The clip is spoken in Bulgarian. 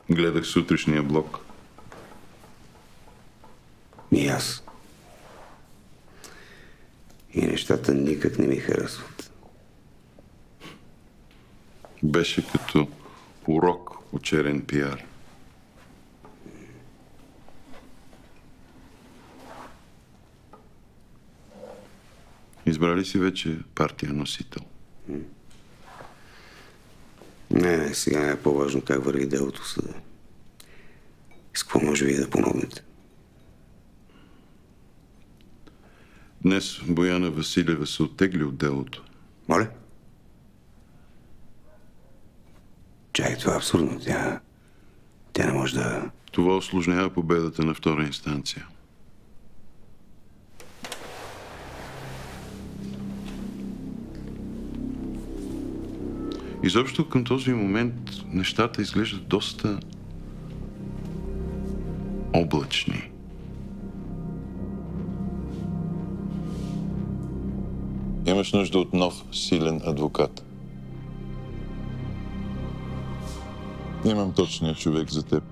Гледах сутрешния блок. И аз. И нещата никак не ми харесват. Беше като урок учерен пиар. Избрали си вече партия носител? Не, сега не е по-важно как върви делото в съда. С какво може вие да помогнете? Днес Бояна Василева се оттегли от делото. Моля? Чай, това е абсурдно. Тя не може да... Това усложнява победата на втора инстанция. Изобщо към този момент нещата изглеждат доста облачни. Имаш нужда от нов, силен адвокат. Имам точния човек за теб.